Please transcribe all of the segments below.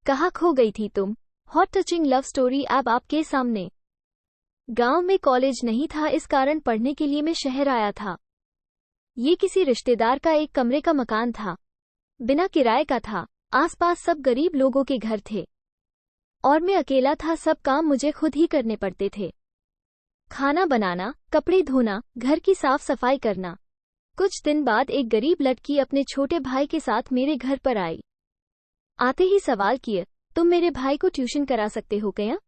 कहाँ खो गई थी तुम? हॉट टचिंग लव स्टोरी अब आपके सामने। गांव में कॉलेज नहीं था, इस कारण पढ़ने के लिए मैं शहर आया था। ये किसी रिश्तेदार का एक कमरे का मकान था, बिना किराए का था। आसपास सब गरीब लोगों के घर थे और मैं अकेला था। सब काम मुझे खुद ही करने पड़ते थे, खाना बनाना, कपड़े धोना, घर की साफ सफाई करना। कुछ दिन बाद एक गरीब लड़की अपने छोटे भाई के साथ मेरे घर पर आई। आते ही सवाल किए, तुम मेरे भाई को ट्यूशन करा सकते हो क्या?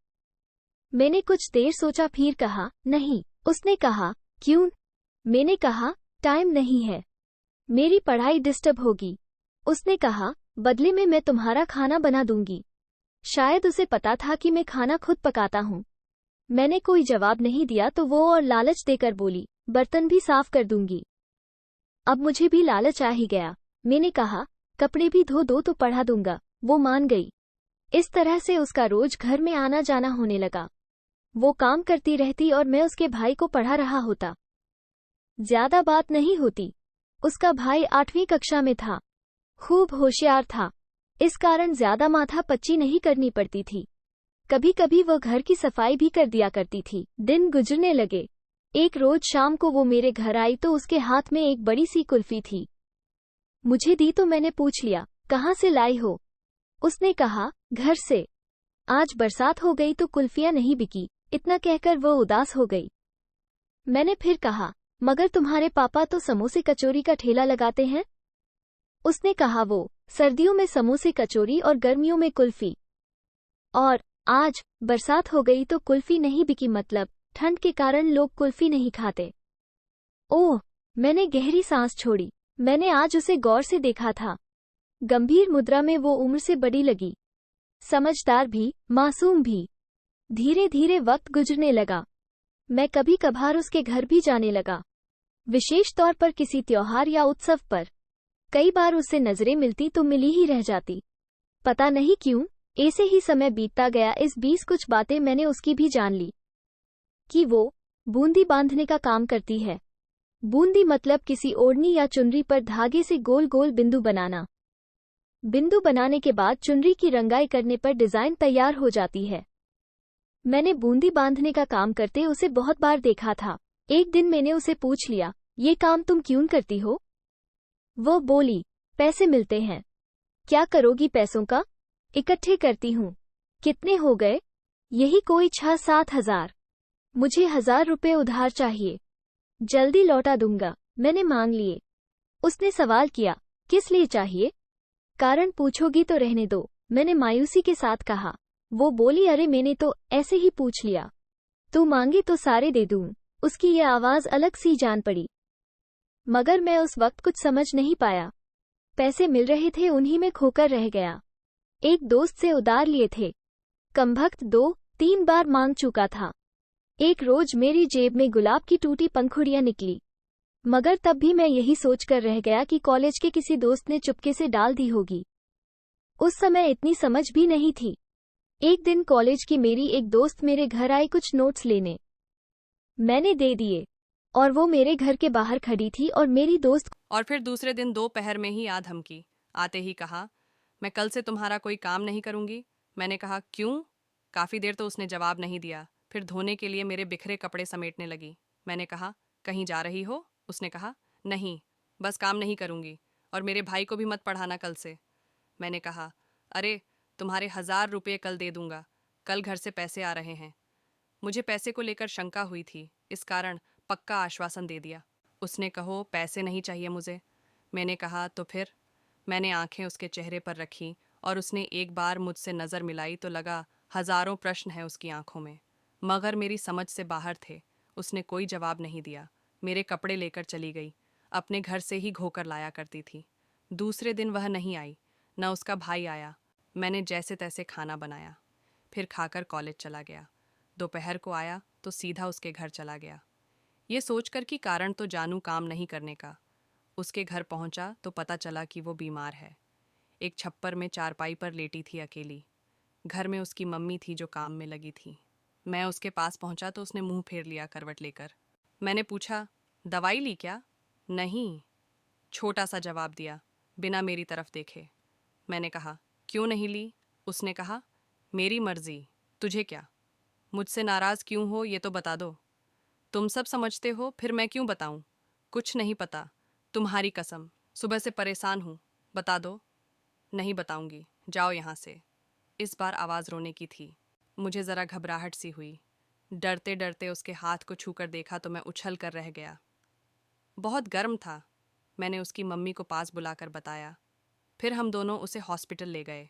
मैंने कुछ देर सोचा, फिर कहा, नहीं। उसने कहा, क्यों? मैंने कहा, टाइम नहीं है, मेरी पढ़ाई डिस्टर्ब होगी। उसने कहा, बदले में मैं तुम्हारा खाना बना दूंगी। शायद उसे पता था कि मैं खाना खुद पकाता हूँ। मैंने कोई जवाब नहीं दिया तो वो और लालच देकर बोली, बर्तन भी साफ कर दूंगी। अब मुझे भी लालच आ ही गया। मैंने कहा, कपड़े भी धो दो तो पढ़ा दूंगा। वो मान गई। इस तरह से उसका रोज घर में आना जाना होने लगा। वो काम करती रहती और मैं उसके भाई को पढ़ा रहा होता। ज्यादा बात नहीं होती। उसका भाई 8वीं कक्षा में था, खूब होशियार था, इस कारण ज्यादा माथा पच्ची नहीं करनी पड़ती थी। कभी कभी वो घर की सफाई भी कर दिया करती थी। दिन गुजरने लगे। एक रोज शाम को वो मेरे घर आई तो उसके हाथ में एक बड़ी सी कुल्फी थी। मुझे दी तो मैंने पूछ लिया, कहाँ से लाई हो? उसने कहा, घर से। आज बरसात हो गई तो कुल्फियां नहीं बिकी। इतना कहकर वो उदास हो गई। मैंने फिर कहा, मगर तुम्हारे पापा तो समोसे कचौरी का ठेला लगाते हैं। उसने कहा, वो सर्दियों में समोसे कचौरी और गर्मियों में कुल्फी। और आज बरसात हो गई तो कुल्फी नहीं बिकी, मतलब ठंड के कारण लोग कुल्फी नहीं खाते। ओह, मैंने गहरी सांस छोड़ी। मैंने आज उसे गौर से देखा था। गंभीर मुद्रा में वो उम्र से बड़ी लगी, समझदार भी, मासूम भी। धीरे धीरे वक्त गुजरने लगा। मैं कभी कभार उसके घर भी जाने लगा, विशेष तौर पर किसी त्योहार या उत्सव पर। कई बार उससे नजरें मिलती तो मिली ही रह जाती। पता नहीं क्यों, ऐसे ही समय बीतता गया। इस बीच कुछ बातें मैंने उसकी भी जान ली कि वो बूंदी बांधने का काम करती है। बूंदी मतलब किसी ओढ़नी या चुनरी पर धागे से गोल गोल बिंदु बनाना। बिंदु बनाने के बाद चुनरी की रंगाई करने पर डिजाइन तैयार हो जाती है। मैंने बूंदी बांधने का काम करते उसे बहुत बार देखा था। एक दिन मैंने उसे पूछ लिया, ये काम तुम क्यों करती हो? वो बोली, पैसे मिलते हैं। क्या करोगी पैसों का? इकट्ठे करती हूँ। कितने हो गए? यही कोई 6-7 हजार। मुझे 1000 रुपये उधार चाहिए, जल्दी लौटा दूंगा। मैंने मांग लिए। उसने सवाल किया, किस लिए चाहिए? कारण पूछोगी तो रहने दो, मैंने मायूसी के साथ कहा। वो बोली, अरे मैंने तो ऐसे ही पूछ लिया, तू मांगे तो सारे दे दूं। उसकी ये आवाज अलग सी जान पड़ी, मगर मैं उस वक्त कुछ समझ नहीं पाया। पैसे मिल रहे थे, उन्हीं में खोकर रह गया। एक दोस्त से उधार लिए थे, कमबख्त 2-3 बार मांग चुका था। एक रोज मेरी जेब में गुलाब की टूटी पंखुड़ियां निकली, मगर तब भी मैं यही सोचकर रह गया कि कॉलेज के किसी दोस्त ने चुपके से डाल दी होगी। उस समय इतनी समझ भी नहीं थी। एक दिन कॉलेज की मेरी एक दोस्त मेरे घर आई कुछ नोट्स लेने। मैंने दे दिए और वो मेरे घर के बाहर खड़ी थी और मेरी दोस्त। और फिर दूसरे दिन दोपहर में ही आ धमकी। आते ही कहा, मैं कल से तुम्हारा कोई काम नहीं करूंगी। मैंने कहा, क्यों? काफ़ी देर तो उसने जवाब नहीं दिया। फिर धोने के लिए मेरे बिखरे कपड़े समेटने लगी। मैंने कहा, कहीं जा रही हो? उसने कहा, नहीं, बस काम नहीं करूंगी, और मेरे भाई को भी मत पढ़ाना कल से। मैंने कहा, अरे तुम्हारे 1000 रुपये कल दे दूंगा, कल घर से पैसे आ रहे हैं। मुझे पैसे को लेकर शंका हुई थी, इस कारण पक्का आश्वासन दे दिया। उसने कहो, पैसे नहीं चाहिए मुझे। मैंने कहा, तो फिर? मैंने आंखें उसके चेहरे पर रखी और उसने एक बार मुझसे नज़र मिलाई तो लगा हजारों प्रश्न हैं उसकी आंखों में, मगर मेरी समझ से बाहर थे। उसने कोई जवाब नहीं दिया। मेरे कपड़े लेकर चली गई। अपने घर से ही धोकर लाया करती थी। दूसरे दिन वह नहीं आई, न उसका भाई आया। मैंने जैसे तैसे खाना बनाया, फिर खाकर कॉलेज चला गया। दोपहर को आया तो सीधा उसके घर चला गया, ये सोचकर कि कारण तो जानू काम नहीं करने का। उसके घर पहुंचा तो पता चला कि वो बीमार है। एक छप्पर में चारपाई पर लेटी थी अकेली। घर में उसकी मम्मी थी जो काम में लगी थी। मैं उसके पास पहुंचा तो उसने मुंह फेर लिया करवट लेकर। मैंने पूछा, दवाई ली क्या? नहीं, छोटा सा जवाब दिया, बिना मेरी तरफ देखे। मैंने कहा, क्यों नहीं ली? उसने कहा, मेरी मर्जी, तुझे क्या? मुझसे नाराज क्यों हो ये तो बता दो। तुम सब समझते हो, फिर मैं क्यों बताऊं? कुछ नहीं पता, तुम्हारी कसम, सुबह से परेशान हूं, बता दो। नहीं बताऊंगी, जाओ यहाँ से। इस बार आवाज़ रोने की थी। मुझे ज़रा घबराहट सी हुई। डरते डरते उसके हाथ को छूकर देखा तो मैं उछल कर रह गया। बहुत गर्म था। मैंने उसकी मम्मी को पास बुलाकर बताया। फिर हम दोनों उसे हॉस्पिटल ले गए।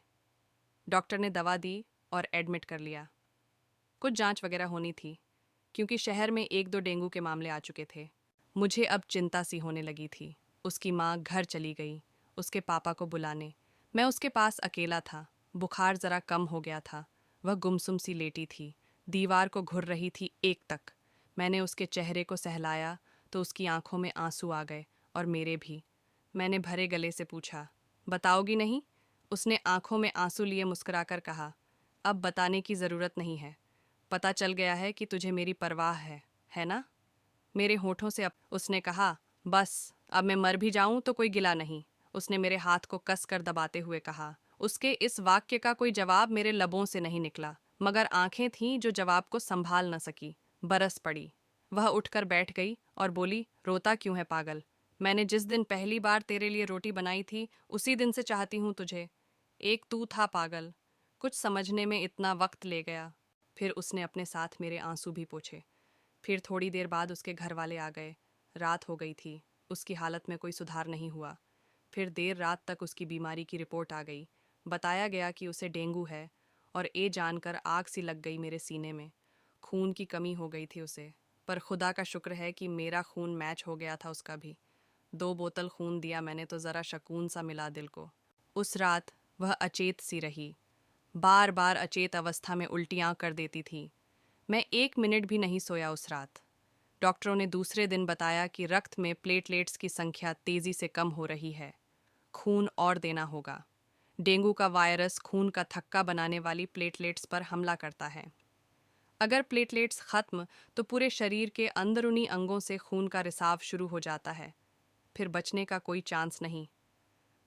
डॉक्टर ने दवा दी और एडमिट कर लिया। कुछ जांच वगैरह होनी थी, क्योंकि शहर में 1-2 डेंगू के मामले आ चुके थे। मुझे अब चिंता सी होने लगी थी। उसकी माँ घर चली गई उसके पापा को बुलाने। मैं उसके पास अकेला था। बुखार ज़रा कम हो गया था। वह गुमसुम सी लेटी थी, दीवार को घुर रही थी एकटक। मैंने उसके चेहरे को सहलाया तो उसकी आंखों में आंसू आ गए, और मेरे भी। मैंने भरे गले से पूछा, बताओगी नहीं? उसने आंखों में आंसू लिए मुस्कुराकर कहा, अब बताने की ज़रूरत नहीं है। पता चल गया है कि तुझे मेरी परवाह है ना? मेरे होठों से उसने कहा, बस अब मैं मर भी जाऊं तो कोई गिला नहीं। उसने मेरे हाथ को कस कर दबाते हुए कहा। उसके इस वाक्य का कोई जवाब मेरे लबों से नहीं निकला, मगर आंखें थीं जो जवाब को संभाल न सकी। बरस पड़ी। वह उठकर बैठ गई और बोली, रोता क्यों है पागल? मैंने जिस दिन पहली बार तेरे लिए रोटी बनाई थी उसी दिन से चाहती हूँ तुझे। एक तू था पागल। कुछ समझने में इतना वक्त ले गया। फिर उसने अपने साथ मेरे आंसू भी पोंछे। फिर थोड़ी देर बाद उसके घर वाले आ गए। रात हो गई थी। उसकी हालत में कोई सुधार नहीं हुआ। फिर देर रात तक उसकी बीमारी की रिपोर्ट आ गई। बताया गया कि उसे डेंगू है, और ये जानकर आग सी लग गई मेरे सीने में। खून की कमी हो गई थी उसे, पर खुदा का शुक्र है कि मेरा खून मैच हो गया था उसका भी। 2 बोतल खून दिया मैंने तो ज़रा शकून सा मिला दिल को। उस रात वह अचेत सी रही। बार बार अचेत अवस्था में उल्टियाँ कर देती थी। मैं 1 मिनट भी नहीं सोया उस रात। डॉक्टरों ने दूसरे दिन बताया कि रक्त में प्लेटलेट्स की संख्या तेजी से कम हो रही है। खून और देना होगा। डेंगू का वायरस खून का थक्का बनाने वाली प्लेटलेट्स पर हमला करता है। अगर प्लेटलेट्स खत्म तो पूरे शरीर के अंदरूनी अंगों से खून का रिसाव शुरू हो जाता है। फिर बचने का कोई चांस नहीं।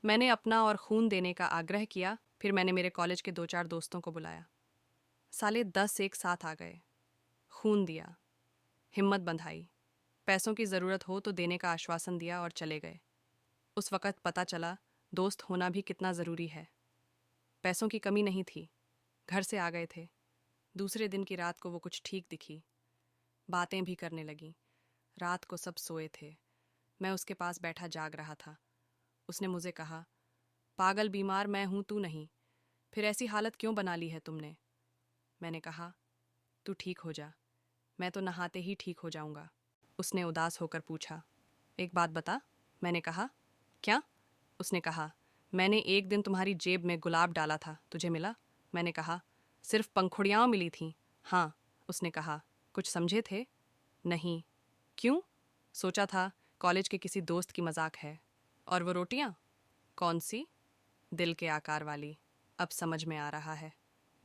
मैंने अपना और खून देने का आग्रह किया। फिर मैंने मेरे कॉलेज के 2-4 दोस्तों को बुलाया। साले 10 एक साथ आ गए। खून दिया, हिम्मत बंधाई, पैसों की ज़रूरत हो तो देने का आश्वासन दिया और चले गए। उस वक़्त पता चला दोस्त होना भी कितना ज़रूरी है। पैसों की कमी नहीं थी। घर से आ गए थे। दूसरे दिन की रात को वो कुछ ठीक दिखी। बातें भी करने लगी। रात को सब सोए थे। मैं उसके पास बैठा जाग रहा था। उसने मुझे कहा, पागल बीमार मैं हूँ, तू नहीं। फिर ऐसी हालत क्यों बना ली है तुमने? मैंने कहा, तू ठीक हो जा, मैं तो नहाते ही ठीक हो जाऊंगा। उसने उदास होकर पूछा, एक बात बता। मैंने कहा, क्या? उसने कहा, मैंने एक दिन तुम्हारी जेब में गुलाब डाला था, तुझे मिला? मैंने कहा, सिर्फ पंखुड़ियाँ मिली थीं। हाँ। उसने कहा, कुछ समझे थे? नहीं। क्यों? सोचा था कॉलेज के किसी दोस्त की मजाक है। और वो रोटियाँ? कौन सी? दिल के आकार वाली। अब समझ में आ रहा है।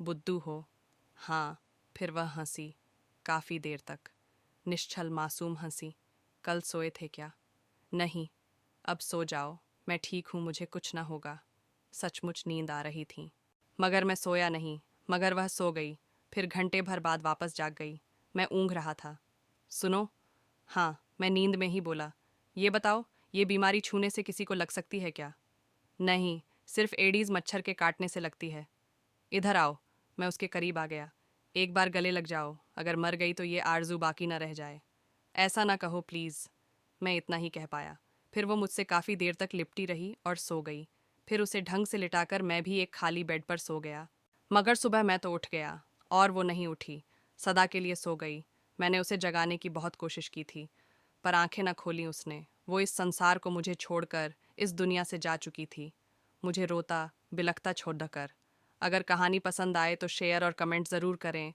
बुद्धू हो। हाँ। फिर वह हंसी, काफ़ी देर तक। निश्चल मासूम हंसी। कल सोए थे क्या? नहीं। अब सो जाओ, मैं ठीक हूँ, मुझे कुछ ना होगा। सचमुच नींद आ रही थी, मगर मैं सोया नहीं। मगर वह सो गई। फिर घंटे भर बाद वापस जाग गई। मैं ऊँघ रहा था। सुनो। हाँ, मैं नींद में ही बोला, ये बताओ, ये बीमारी छूने से किसी को लग सकती है क्या? नहीं, सिर्फ एडीज मच्छर के काटने से लगती है। इधर आओ। मैं उसके करीब आ गया। एक बार गले लग जाओ, अगर मर गई तो ये आरजू बाकी न रह जाए। ऐसा ना कहो प्लीज़। मैं इतना ही कह पाया। फिर वो मुझसे काफ़ी देर तक लिपटी रही और सो गई। फिर उसे ढंग से लिटाकर मैं भी एक खाली बेड पर सो गया। मगर सुबह मैं तो उठ गया, और वो नहीं उठी। सदा के लिए सो गई। मैंने उसे जगाने की बहुत कोशिश की थी, पर आंखें न खोली उसने। वो इस संसार को मुझे छोड़कर इस दुनिया से जा चुकी थी, मुझे रोता बिलखता छोड़ कर। अगर कहानी पसंद आए तो शेयर और कमेंट ज़रूर करें।